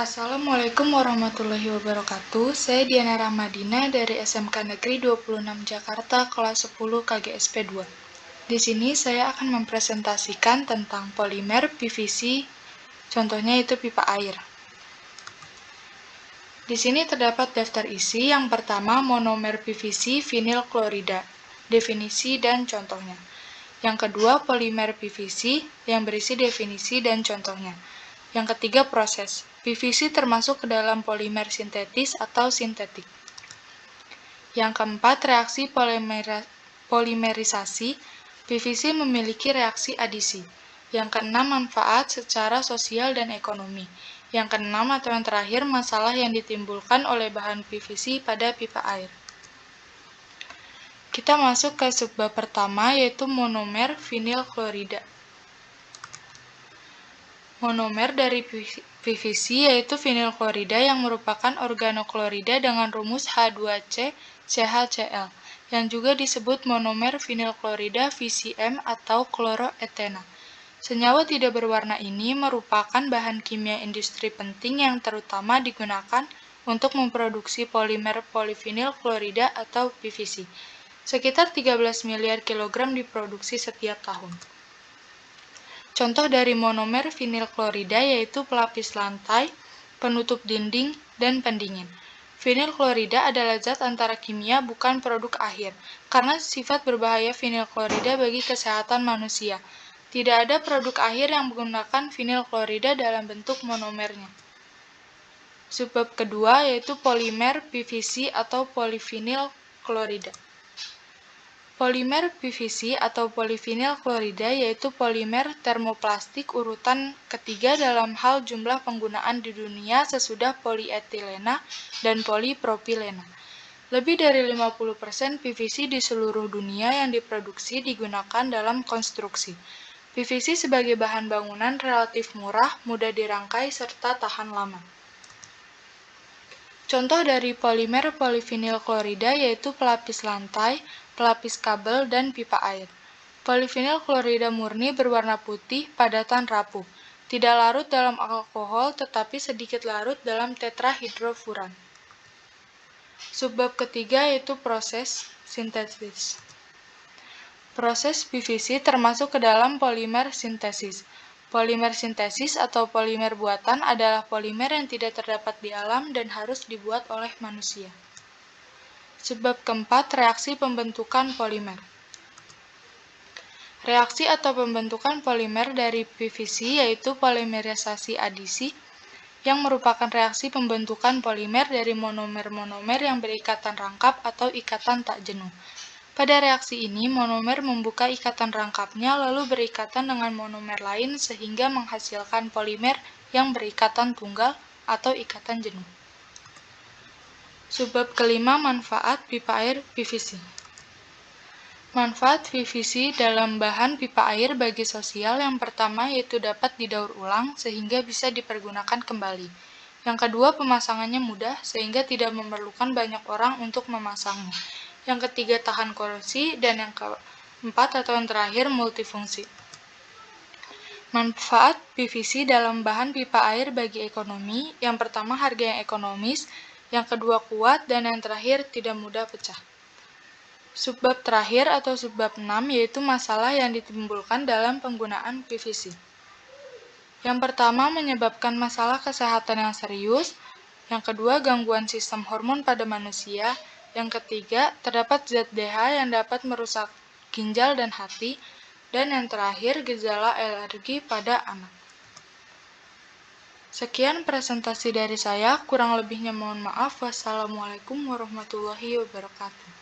Assalamualaikum warahmatullahi wabarakatuh. Saya Diana Ramadina dari SMK Negeri 26 Jakarta, kelas 10 KGSP 2. Di sini saya akan mempresentasikan tentang polimer PVC, contohnya itu pipa air. Di sini terdapat daftar isi. Yang pertama, monomer PVC vinil klorida, definisi dan contohnya. Yang kedua, polimer PVC yang berisi definisi dan contohnya. Yang ketiga, proses. PVC termasuk ke dalam polimer sintetis atau sintetik. Yang keempat, reaksi polimerisasi. PVC memiliki reaksi adisi. Yang keenam, manfaat secara sosial dan ekonomi. Yang keenam atau yang terakhir, masalah yang ditimbulkan oleh bahan PVC pada pipa air. Kita masuk ke subbab pertama, yaitu monomer vinil klorida. Monomer dari PVC yaitu vinil klorida yang merupakan organoklorida dengan rumus H2C(CHCl), yang juga disebut monomer vinil klorida VCM atau kloroetena. Senyawa tidak berwarna ini merupakan bahan kimia industri penting yang terutama digunakan untuk memproduksi polimer polivinil klorida atau PVC. Sekitar 13 miliar kilogram diproduksi setiap tahun. Contoh dari monomer vinil klorida yaitu pelapis lantai, penutup dinding, dan pendingin. Vinil klorida adalah zat antara kimia, bukan produk akhir, karena sifat berbahaya vinil klorida bagi kesehatan manusia. Tidak ada produk akhir yang menggunakan vinil klorida dalam bentuk monomernya. Subbab kedua yaitu polimer PVC atau polivinil klorida. Polimer PVC atau polivinil klorida yaitu polimer termoplastik urutan ketiga dalam hal jumlah penggunaan di dunia sesudah polietilena dan polipropilena. Lebih dari 50% PVC di seluruh dunia yang diproduksi digunakan dalam konstruksi. PVC sebagai bahan bangunan relatif murah, mudah dirangkai, serta tahan lama. Contoh dari polimer polivinil klorida yaitu pelapis lantai, pelapis kabel, dan pipa air. Polivinil klorida murni berwarna putih, padatan rapuh. Tidak larut dalam alkohol, tetapi sedikit larut dalam tetrahidrofuran. Subbab ketiga yaitu proses sintesis. Proses PVC termasuk ke dalam polimer sintesis. Polimer sintesis atau polimer buatan adalah polimer yang tidak terdapat di alam dan harus dibuat oleh manusia. Subbab keempat, reaksi pembentukan polimer. Reaksi atau pembentukan polimer dari PVC yaitu polimerisasi adisi, yang merupakan reaksi pembentukan polimer dari monomer-monomer yang berikatan rangkap atau ikatan tak jenuh. Pada reaksi ini, monomer membuka ikatan rangkapnya lalu berikatan dengan monomer lain sehingga menghasilkan polimer yang berikatan tunggal atau ikatan jenuh. Subbab kelima, manfaat pipa air PVC. Manfaat PVC dalam bahan pipa air bagi sosial yang pertama yaitu dapat didaur ulang sehingga bisa dipergunakan kembali. Yang kedua, pemasangannya mudah sehingga tidak memerlukan banyak orang untuk memasangnya. Yang ketiga, tahan korosi, dan yang keempat atau yang terakhir, multifungsi. Manfaat PVC dalam bahan pipa air bagi ekonomi, yang pertama harga yang ekonomis, yang kedua kuat, dan yang terakhir tidak mudah pecah. Subbab terakhir atau subbab 6 yaitu masalah yang ditimbulkan dalam penggunaan PVC. Yang pertama, menyebabkan masalah kesehatan yang serius. Yang kedua, gangguan sistem hormon pada manusia. Yang ketiga, terdapat zat DH yang dapat merusak ginjal dan hati. Dan yang terakhir, gejala alergi pada anak. Sekian presentasi dari saya, kurang lebihnya mohon maaf. Wassalamualaikum warahmatullahi wabarakatuh.